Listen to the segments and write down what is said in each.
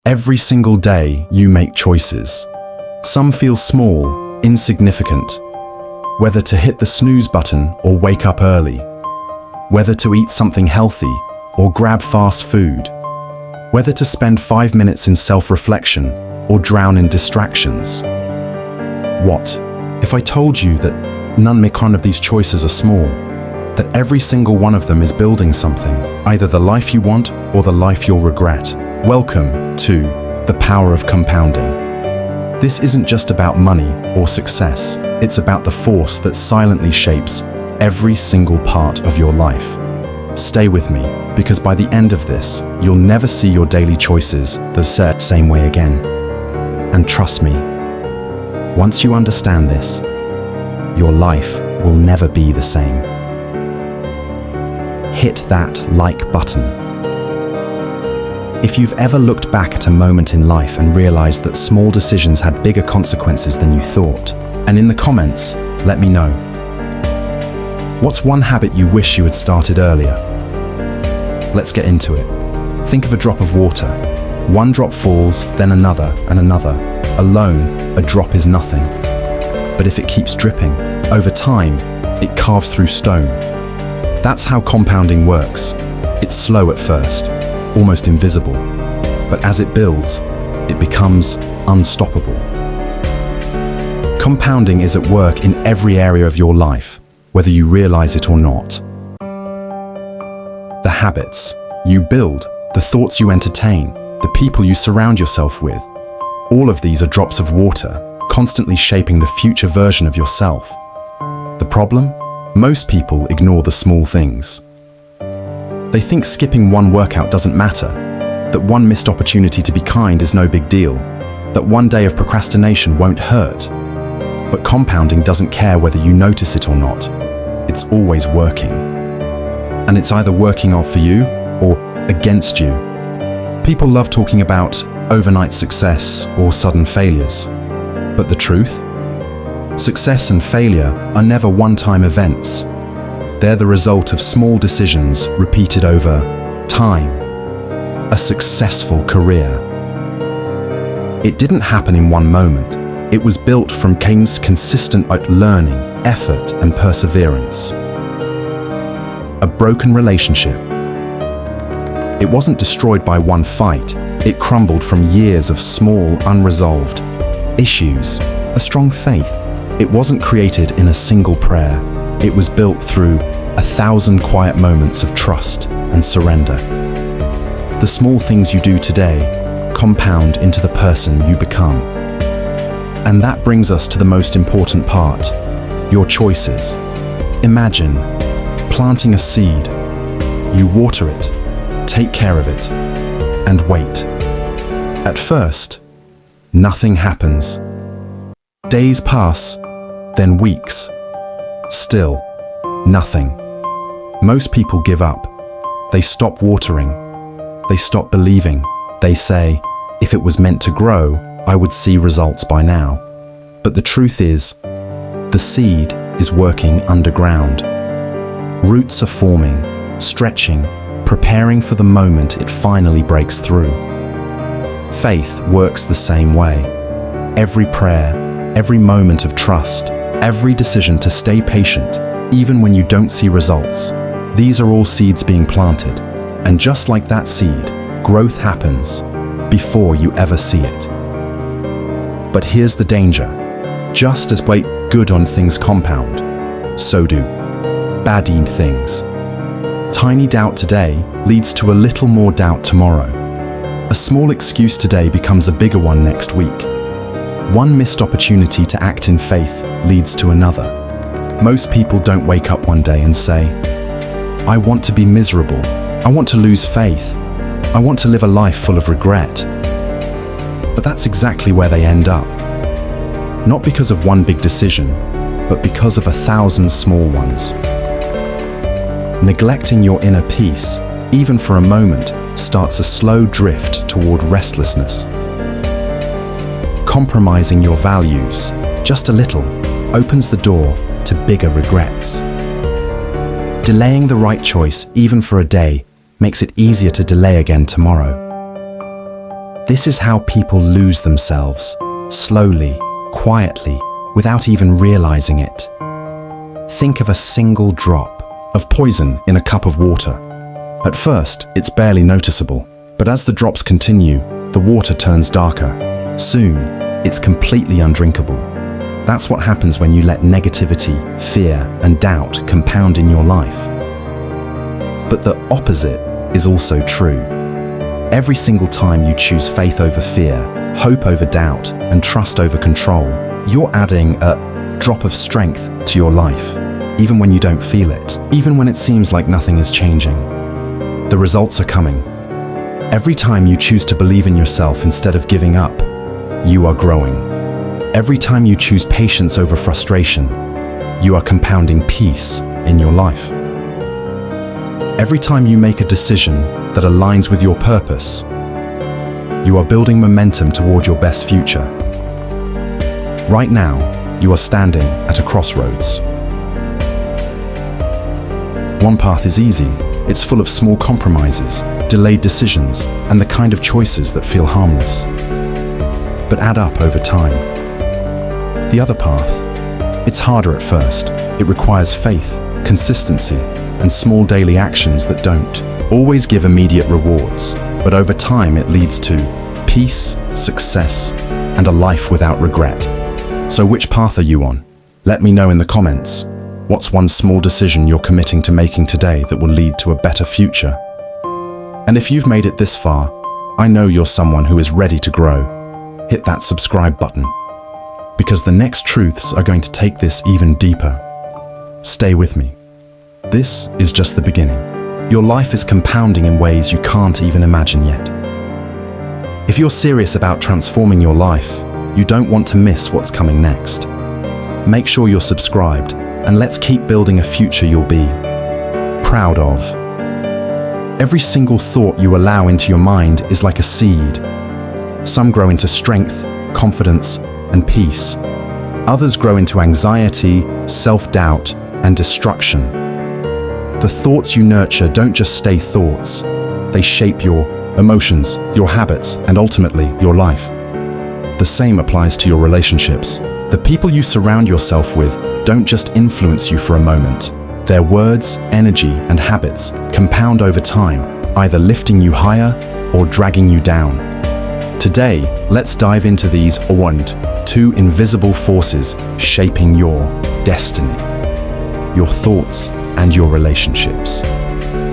Every single day, you make choices. Some feel small, insignificant. Whether to hit the snooze button or wake up early. Whether to eat something healthy or grab fast food. Whether to spend 5 minutes in self-reflection or drown in distractions. What if I told you that none of these choices are small? That every single one of them is building something, either the life you want or the life you'll regret. Welcome to the power of compounding. This isn't just about money or success. It's about the force that silently shapes every single part of your life. Stay with me, because by the end of this, you'll never see your daily choices the same way again. And trust me, once you understand this, your life will never be the same. Hit that like button. If you've ever looked back at a moment in life and realized that small decisions had bigger consequences than you thought, and in the comments, let me know. What's one habit you wish you had started earlier? Let's get into it. Think of a drop of water. One drop falls, then another and another. Alone, a drop is nothing. But if it keeps dripping, over time, it carves through stone. That's how compounding works. It's slow at first, almost invisible. But as it builds, it becomes unstoppable. Compounding is at work in every area of your life, whether you realize it or not. The habits you build, the thoughts you entertain, the people you surround yourself with, all of these are drops of water, constantly shaping the future version of yourself. The problem? Most people ignore the small things. They think skipping one workout doesn't matter, that one missed opportunity to be kind is no big deal, that one day of procrastination won't hurt. But compounding doesn't care whether you notice it or not. It's always working. And it's either working out for you or against you. People love talking about overnight success or sudden failures. But the truth? Success and failure are never one-time events. They're the result of small decisions repeated over time. A successful career. It didn't happen in one moment. It was built from consistent learning, effort, and perseverance. A broken relationship. It wasn't destroyed by one fight. It crumbled from years of small, unresolved issues. A strong faith. It wasn't created in a single prayer. It was built through 1,000 quiet moments of trust and surrender. The small things you do today compound into the person you become. And that brings us to the most important part, your choices. Imagine planting a seed. You water it, take care of it, and wait. At first, nothing happens. Days pass, then weeks. Still, nothing. Most people give up. They stop watering. They stop believing. They say, if it was meant to grow, I would see results by now. But the truth is, the seed is working underground. Roots are forming, stretching, preparing for the moment it finally breaks through. Faith works the same way. Every prayer, every moment of trust, every decision to stay patient, even when you don't see results, these are all seeds being planted. And just like that seed, growth happens before you ever see it. But here's the danger. Just as good on things compound, so do bad things. Tiny doubt today leads to a little more doubt tomorrow. A small excuse today becomes a bigger one next week. One missed opportunity to act in faith leads to another. Most people don't wake up one day and say, I want to be miserable. I want to lose faith. I want to live a life full of regret. But that's exactly where they end up. Not because of one big decision, but because of 1,000 small ones. Neglecting your inner peace, even for a moment, starts a slow drift toward restlessness. Compromising your values, just a little, opens the door to bigger regrets. Delaying the right choice, even for a day, makes it easier to delay again tomorrow. This is how people lose themselves, slowly, quietly, without even realizing it. Think of a single drop of poison in a cup of water. At first, it's barely noticeable, but as the drops continue, the water turns darker. Soon, it's completely undrinkable. That's what happens when you let negativity, fear, and doubt compound in your life. But the opposite is also true. Every single time you choose faith over fear, hope over doubt, and trust over control, you're adding a drop of strength to your life, even when you don't feel it, even when it seems like nothing is changing. The results are coming. Every time you choose to believe in yourself instead of giving up, you are growing. Every time you choose patience over frustration, you are compounding peace in your life. Every time you make a decision that aligns with your purpose, you are building momentum toward your best future. Right now, you are standing at a crossroads. One path is easy. It's full of small compromises, delayed decisions, and the kind of choices that feel harmless, but add up over time. The other path, it's harder at first. It requires faith, consistency, and small daily actions that don't always give immediate rewards, but over time it leads to peace, success, and a life without regret. So which path are you on? Let me know in the comments. What's one small decision you're committing to making today that will lead to a better future? And if you've made it this far, I know you're someone who is ready to grow. Hit that subscribe button, because the next truths are going to take this even deeper. Stay with me. This is just the beginning. Your life is compounding in ways you can't even imagine yet. If you're serious about transforming your life, you don't want to miss what's coming next. Make sure you're subscribed, and let's keep building a future you'll be proud of. Every single thought you allow into your mind is like a seed. Some grow into strength, confidence, and peace. Others grow into anxiety, self-doubt, and destruction. The thoughts you nurture don't just stay thoughts. They shape your emotions, your habits, and ultimately your life. The same applies to your relationships. The people you surround yourself with don't just influence you for a moment. Their words, energy, and habits compound over time, either lifting you higher or dragging you down. Today, let's dive into these two invisible forces shaping your destiny, your thoughts, and your relationships.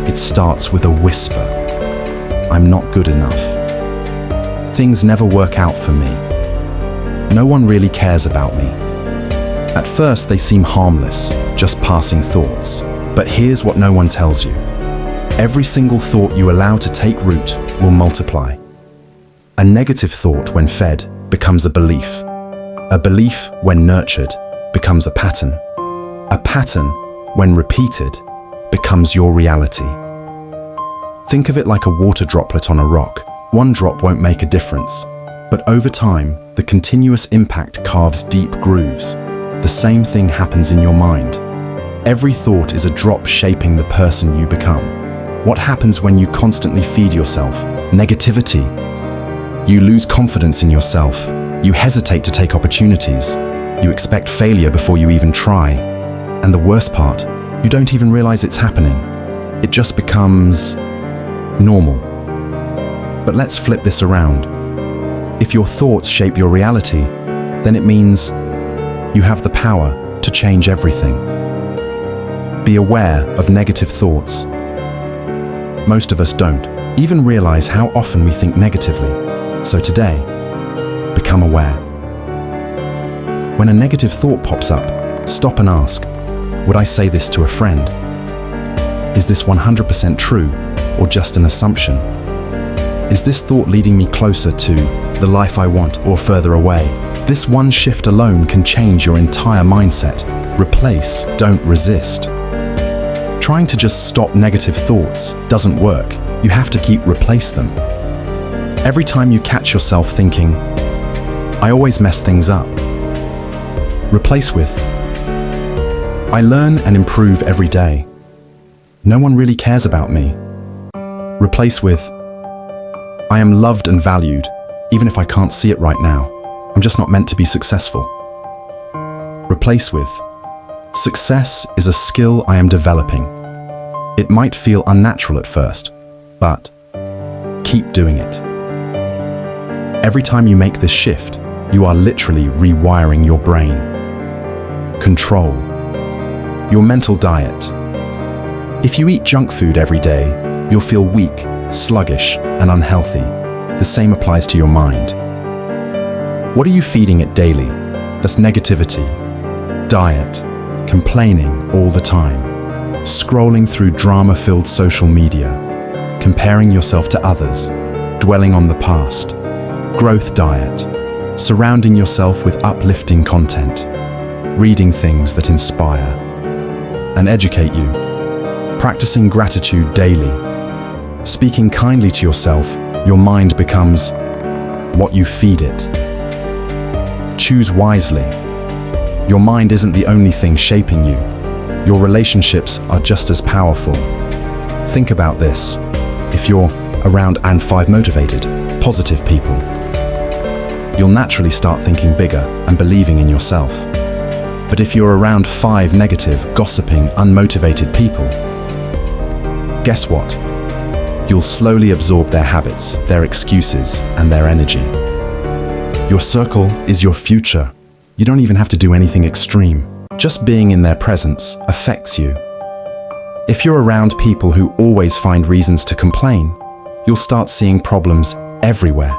It starts with a whisper. I'm not good enough. Things never work out for me. No one really cares about me. At first, they seem harmless, just passing thoughts. But here's what no one tells you. Every single thought you allow to take root will multiply. A negative thought, when fed, becomes a belief. A belief, when nurtured, becomes a pattern. A pattern, when repeated, becomes your reality. Think of it like a water droplet on a rock. One drop won't make a difference, but over time, the continuous impact carves deep grooves. The same thing happens in your mind. Every thought is a drop shaping the person you become. What happens when you constantly feed yourself negativity? You lose confidence in yourself. You hesitate to take opportunities. You expect failure before you even try. And the worst part, you don't even realize it's happening. It just becomes normal. But let's flip this around. If your thoughts shape your reality, then it means you have the power to change everything. Be aware of negative thoughts. Most of us don't even realize how often we think negatively. So today, become aware. When a negative thought pops up, stop and ask, would I say this to a friend? Is this 100% true or just an assumption? Is this thought leading me closer to the life I want or further away? This one shift alone can change your entire mindset. Replace, don't resist. Trying to just stop negative thoughts doesn't work. You have to replace them. Every time you catch yourself thinking, I always mess things up, replace with, I learn and improve every day. No one really cares about me. Replace with, I am loved and valued, Even if I can't see it right now, I'm just not meant to be successful. Replace with, success is a skill I am developing. It might feel unnatural at first, but keep doing it. Every time you make this shift, you are literally rewiring your brain. Control your mental diet. If you eat junk food every day, you'll feel weak, sluggish, and unhealthy. The same applies to your mind. What are you feeding it daily? That's negativity, diet, complaining all the time, scrolling through drama-filled social media, comparing yourself to others, dwelling on the past, growth diet, surrounding yourself with uplifting content, reading things that inspire and educate you, practicing gratitude daily, speaking kindly to yourself. Your mind becomes what you feed it. Choose wisely. Your mind isn't the only thing shaping you. Your relationships are just as powerful. Think about this. If you're around and 5 motivated, positive people, you'll naturally start thinking bigger and believing in yourself. But if you're around 5 negative, gossiping, unmotivated people, guess what? You'll slowly absorb their habits, their excuses, and their energy. Your circle is your future. You don't even have to do anything extreme. Just being in their presence affects you. If you're around people who always find reasons to complain, you'll start seeing problems everywhere.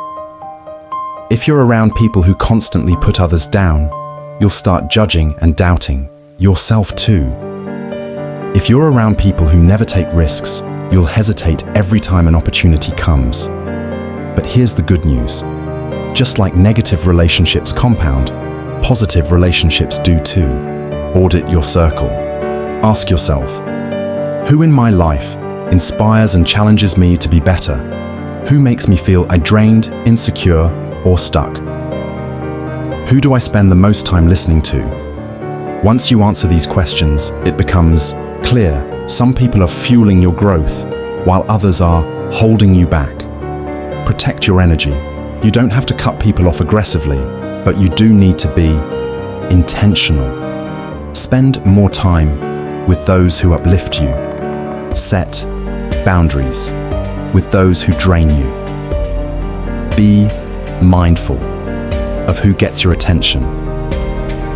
If you're around people who constantly put others down, you'll start judging and doubting yourself too. If you're around people who never take risks, you'll hesitate every time an opportunity comes. But here's the good news. Just like negative relationships compound, positive relationships do too. Audit your circle. Ask yourself, who in my life inspires and challenges me to be better? Who makes me feel drained, insecure, or stuck? Who do I spend the most time listening to? Once you answer these questions, it becomes clear. Some people are fueling your growth, while others are holding you back. Protect your energy. You don't have to cut people off aggressively, but you do need to be intentional. Spend more time with those who uplift you. Set boundaries with those who drain you. Be mindful of who gets your attention.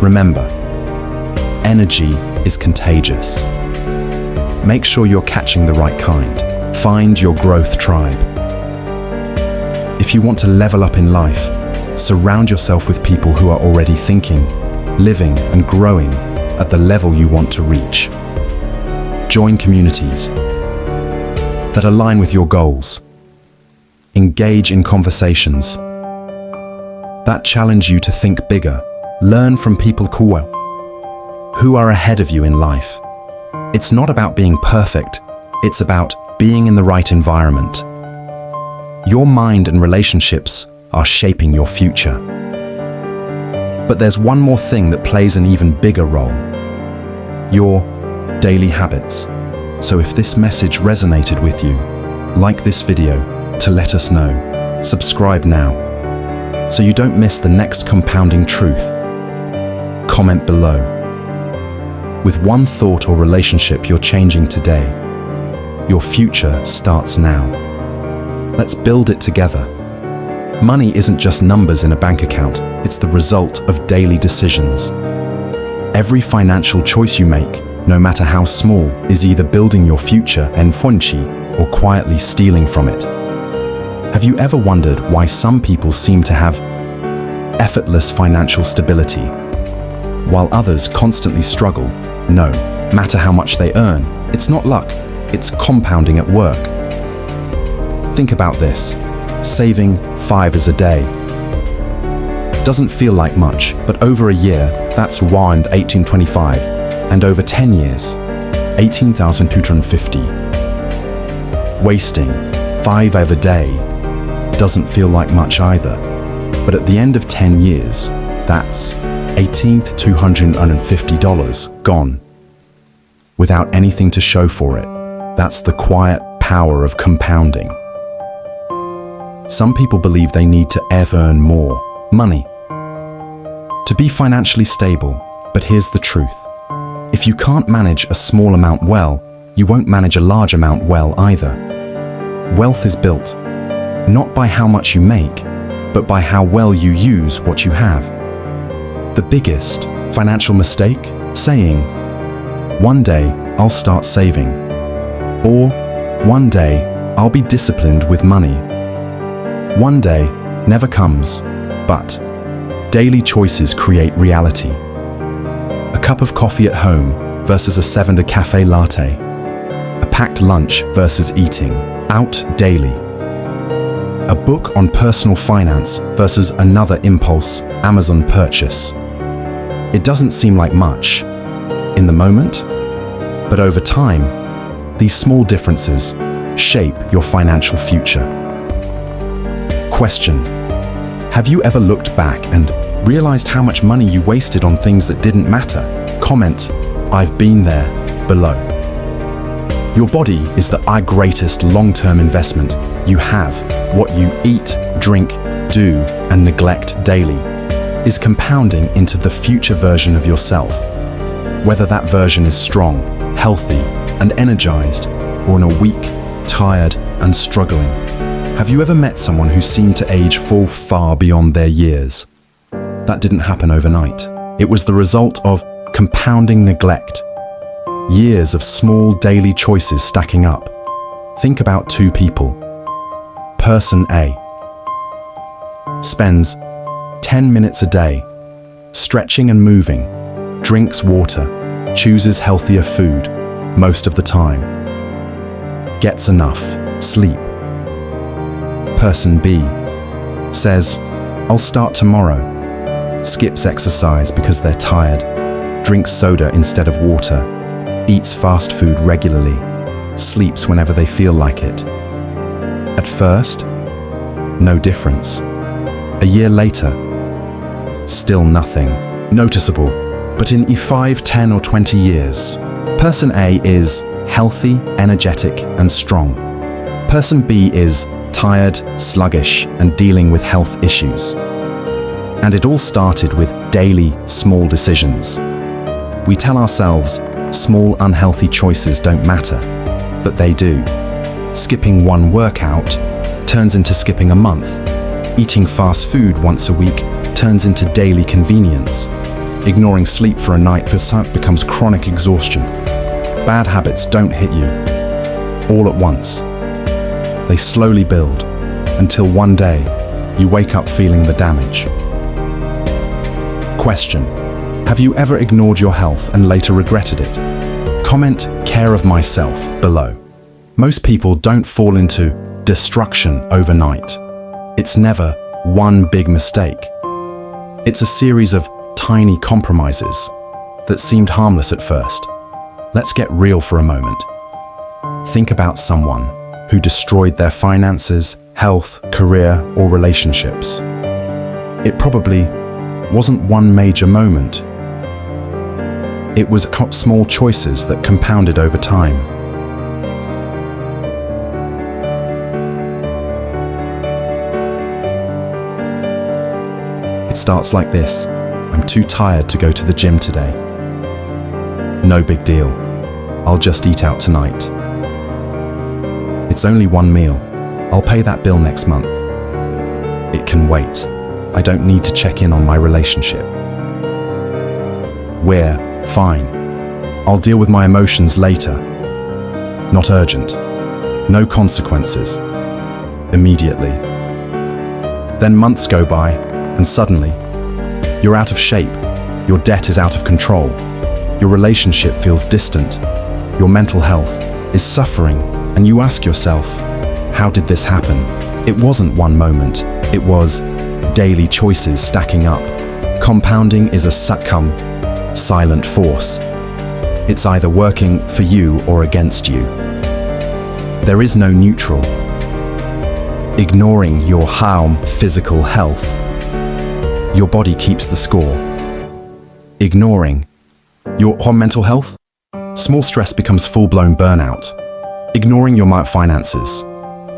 Remember, energy is contagious. Make sure you're catching the right kind. Find your growth tribe. If you want to level up in life, surround yourself with people who are already thinking, living, and growing at the level you want to reach. Join communities that align with your goals. Engage in conversations that challenge you to think bigger. Learn from people who are ahead of you in life. It's not about being perfect, it's about being in the right environment. Your mind and relationships are shaping your future. But there's one more thing that plays an even bigger role: your daily habits. So if this message resonated with you, like this video to let us know. Subscribe now so you don't miss the next compounding truth. Comment below with one thought or relationship you're changing today. Your future starts now. Let's build it together. Money isn't just numbers in a bank account, it's the result of daily decisions. Every financial choice you make, no matter how small, is either building your future and fonchi or quietly stealing from it. Have you ever wondered why some people seem to have effortless financial stability, while others constantly struggle? No matter how much they earn, it's not luck, it's compounding at work. Think about this. Saving $5 a day doesn't feel like much, but over a year, that's around 1825, and over 10 years, 18,250. Wasting $5 a day doesn't feel like much either, but at the end of 10 years, that's $18,250 gone, without anything to show for it. That's the quiet power of compounding. Some people believe they need to ever earn more money to be financially stable, but here's the truth. If you can't manage a small amount well, you won't manage a large amount well either. Wealth is built not by how much you make, but by how well you use what you have. The biggest financial mistake? Saying, "One day I'll start saving," or "One day I'll be disciplined with money." One day never comes, but daily choices create reality. A cup of coffee at home versus a $7 cafe latte. A packed lunch versus eating out daily. A book on personal finance versus another impulse Amazon purchase. It doesn't seem like much in the moment, but over time, these small differences shape your financial future. Question: have you ever looked back and realized how much money you wasted on things that didn't matter? Comment, "I've been there," below. Your body is the greatest long-term investment you have. What you eat, drink, do, and neglect daily is compounding into the future version of yourself. Whether that version is strong, healthy, and energized, or in a weak, tired, and struggling. Have you ever met someone who seemed to age fall far beyond their years? That didn't happen overnight. It was the result of compounding neglect. Years of small daily choices stacking up. Think about two people. Person A spends 10 minutes a day stretching and moving, drinks water, chooses healthier food most of the time, gets enough sleep. Person B says, "I'll start tomorrow," skips exercise because they're tired, drinks soda instead of water, eats fast food regularly, sleeps whenever they feel like it. At first, no difference. A year later, still nothing noticeable. But in 5, 10, or 20 years, person A is healthy, energetic, and strong. Person B is tired, sluggish, and dealing with health issues. And it all started with daily, small decisions. We tell ourselves small, unhealthy choices don't matter, but they do. Skipping one workout turns into skipping a month. Eating fast food once a week turns into daily convenience. Ignoring sleep for a night becomes chronic exhaustion. Bad habits don't hit you all at once. They slowly build until one day you wake up feeling the damage. Question: have you ever ignored your health and later regretted it? Comment "care of myself" below. Most people don't fall into destruction overnight. It's never one big mistake. It's a series of tiny compromises that seemed harmless at first. Let's get real for a moment. Think about someone who destroyed their finances, health, career, or relationships. It probably wasn't one major moment. It was small choices that compounded over time. It starts like this: "I'm too tired to go to the gym today. No big deal. I'll just eat out tonight. It's only one meal. I'll pay that bill next month. It can wait. I don't need to check in on my relationship. We're fine. I'll deal with my emotions later. Not urgent. No consequences. Immediately." Then months go by, and suddenly, you're out of shape. Your debt is out of control. Your relationship feels distant. Your mental health is suffering, and you ask yourself, how did this happen? It wasn't one moment. It was daily choices stacking up. Compounding is a silent force. It's either working for you or against you. There is no neutral. Ignoring your harm physical health, your body keeps the score. Ignoring your mental health, small stress becomes full-blown burnout. Ignoring your finances,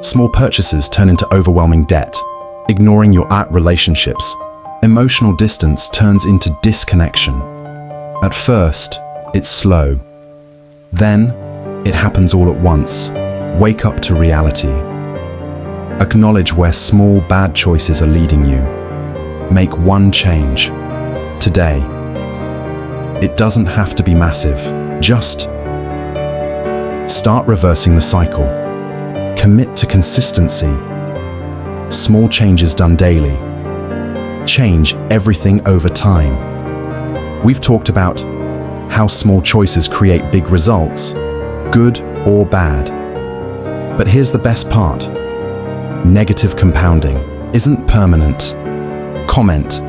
Small purchases turn into overwhelming debt. Ignoring your relationships. Emotional distance turns into disconnection. At first, it's slow. Then, it happens all at once. Wake up to reality. Acknowledge where small bad choices are leading you. Make one change. Today. It doesn't have to be massive. Just start reversing the cycle. Commit to consistency. Small changes done daily. Change everything over time. We've talked about how small choices create big results, good or bad. But here's the best part. Negative compounding isn't permanent. Comment,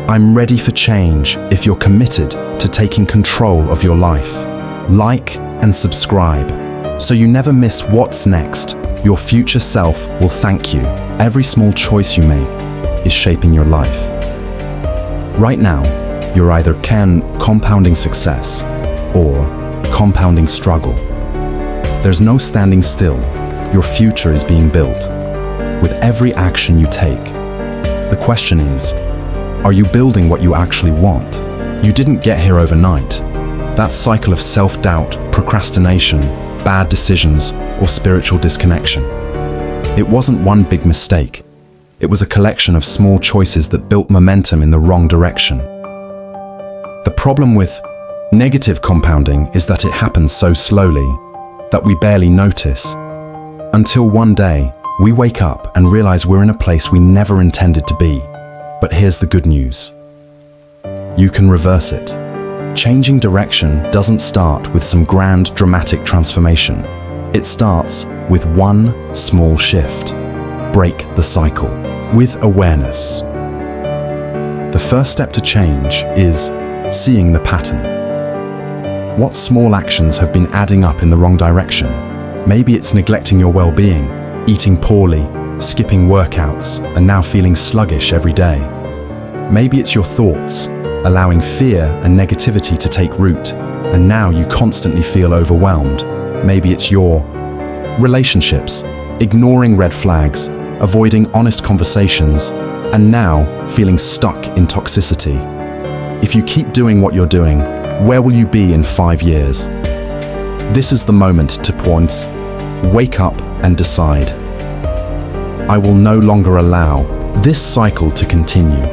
"I'm ready for change" if you're committed to taking control of your life. Like and subscribe so you never miss what's next. Your future self will thank you. Every small choice you make is shaping your life. Right now, you're either compounding success or compounding struggle. There's no standing still. Your future is being built with every action you take. The question is, are you building what you actually want? You didn't get here overnight. That cycle of self-doubt, procrastination, bad decisions, or spiritual disconnection. It wasn't one big mistake. It was a collection of small choices that built momentum in the wrong direction. The problem with negative compounding is that it happens so slowly that we barely notice. Until one day, we wake up and realize we're in a place we never intended to be. But here's the good news. You can reverse it. Changing direction doesn't start with some grand, dramatic transformation. It starts with one small shift. Break the cycle with awareness. The first step to change is seeing the pattern. What small actions have been adding up in the wrong direction? Maybe it's neglecting your well-being, eating poorly, skipping workouts, and now feeling sluggish every day. Maybe it's your thoughts, allowing fear and negativity to take root, and now you constantly feel overwhelmed. Maybe it's your relationships, ignoring red flags, avoiding honest conversations, and now feeling stuck in toxicity. If you keep doing what you're doing, where will you be in 5 years? This is the moment to pause, wake up and decide. I will no longer allow this cycle to continue.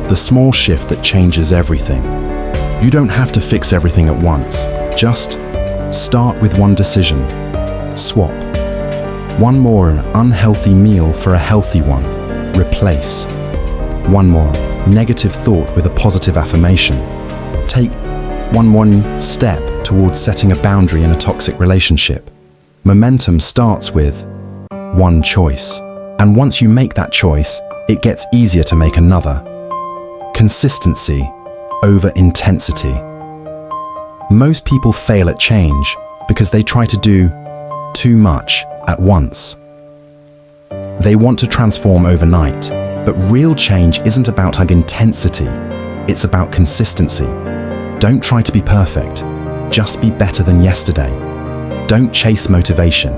The small shift that changes everything. You don't have to fix everything at once. Just start with one decision. Swap. One more unhealthy meal for a healthy one. Replace. One more negative thought with a positive affirmation. Take one more step towards setting a boundary in a toxic relationship. Momentum starts with one choice. And once you make that choice, it gets easier to make another. Consistency over intensity. Most people fail at change because they try to do too much at once. They want to transform overnight, but real change isn't about intensity, it's about consistency. Don't try to be perfect, just be better than yesterday. Don't chase motivation,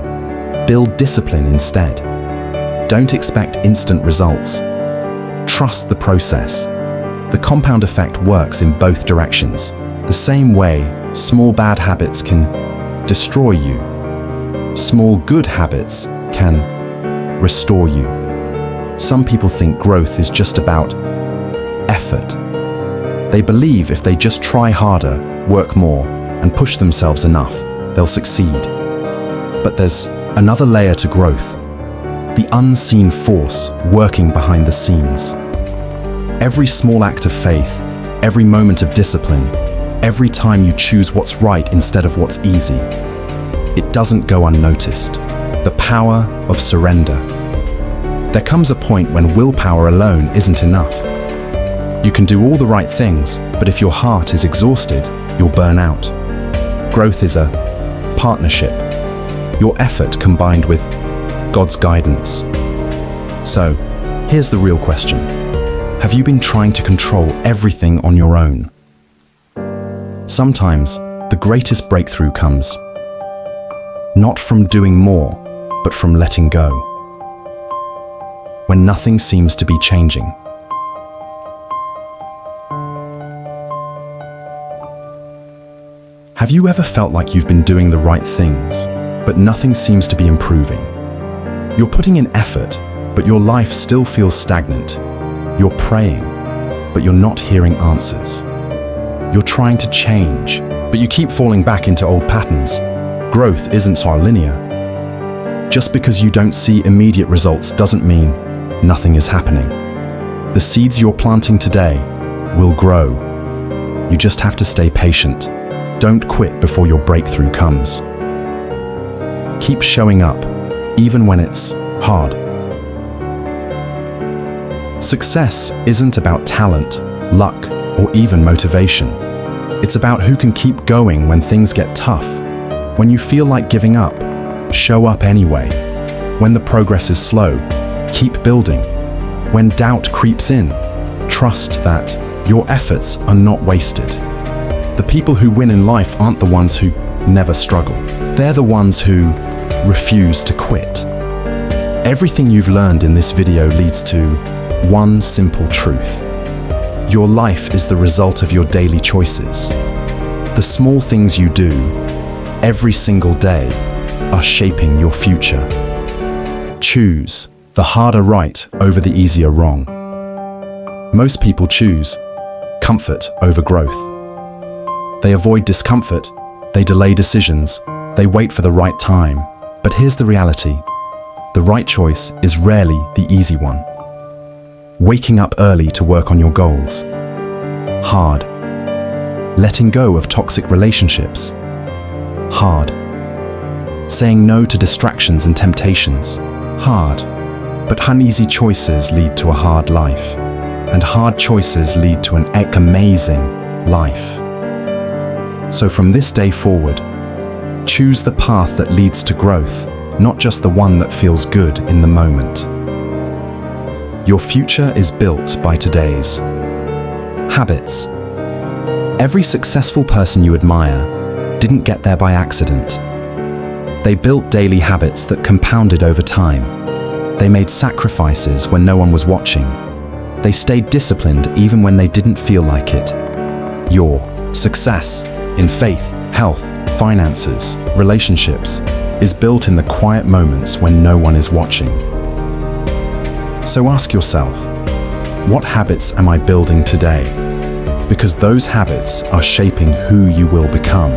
build discipline instead. Don't expect instant results. Trust the process. The compound effect works in both directions. The same way small bad habits can destroy you, small good habits can restore you. Some people think growth is just about effort. They believe if they just try harder, work more, and push themselves enough, they'll succeed. But there's another layer to growth. The unseen force working behind the scenes. Every small act of faith, every moment of discipline, every time you choose what's right instead of what's easy, it doesn't go unnoticed. The power of surrender. There comes a point when willpower alone isn't enough. You can do all the right things, but if your heart is exhausted, you'll burn out. Growth is a partnership. Your effort combined with God's guidance. So, here's the real question. Have you been trying to control everything on your own? Sometimes, the greatest breakthrough comes not from doing more, but from letting go. when nothing seems to be changing. Have you ever felt like you've been doing the right things, but nothing seems to be improving? You're putting in effort, but your life still feels stagnant. You're praying, but you're not hearing answers. You're trying to change, but you keep falling back into old patterns. Growth isn't so linear. Just because you don't see immediate results doesn't mean nothing is happening. The seeds you're planting today will grow. You just have to stay patient. Don't quit before your breakthrough comes. Keep showing up, even when it's hard. Success isn't about talent, luck, or even motivation. It's about who can keep going when things get tough. When you feel like giving up, show up anyway. When the progress is slow, keep building. When doubt creeps in, trust that your efforts are not wasted. The people who win in life aren't the ones who never struggle. They're the ones who refuse to quit. Everything you've learned in this video leads to one simple truth. Your life is the result of your daily choices. The small things you do every single day are shaping your future. Choose the harder right over the easier wrong. Most people choose comfort over growth. They avoid discomfort, they delay decisions, they wait for the right time. But here's the reality. The right choice is rarely the easy one. Waking up early to work on your goals. Hard. Letting go of toxic relationships. Hard. Saying no to distractions and temptations. Hard. But uneasy choices lead to a hard life. And hard choices lead to an amazing life. So from this day forward, choose the path that leads to growth, not just the one that feels good in the moment. Your future is built by today's habits. Every successful person you admire didn't get there by accident. They built daily habits that compounded over time. They made sacrifices when no one was watching. They stayed disciplined even when they didn't feel like it. Your success in faith, health, finances, relationships is built in the quiet moments when no one is watching. So ask yourself, what habits am I building today? Because those habits are shaping who you will become.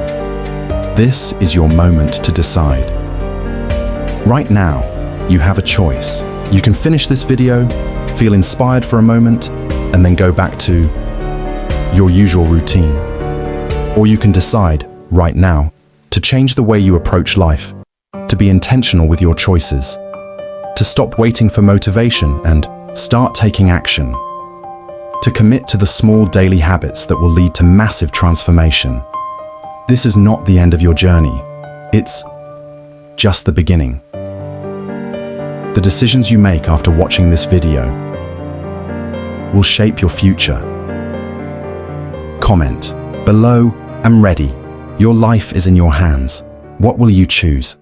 This is your moment to decide. Right now, you have a choice. You can finish this video, feel inspired for a moment, and then go back to your usual routine. Or you can decide, right now, to change the way you approach life, to be intentional with your choices, to stop waiting for motivation and start taking action, to commit to the small daily habits that will lead to massive transformation. This is not the end of your journey. It's just the beginning. The decisions you make after watching this video will shape your future. Comment below, I'm ready. Your life is in your hands. What will you choose?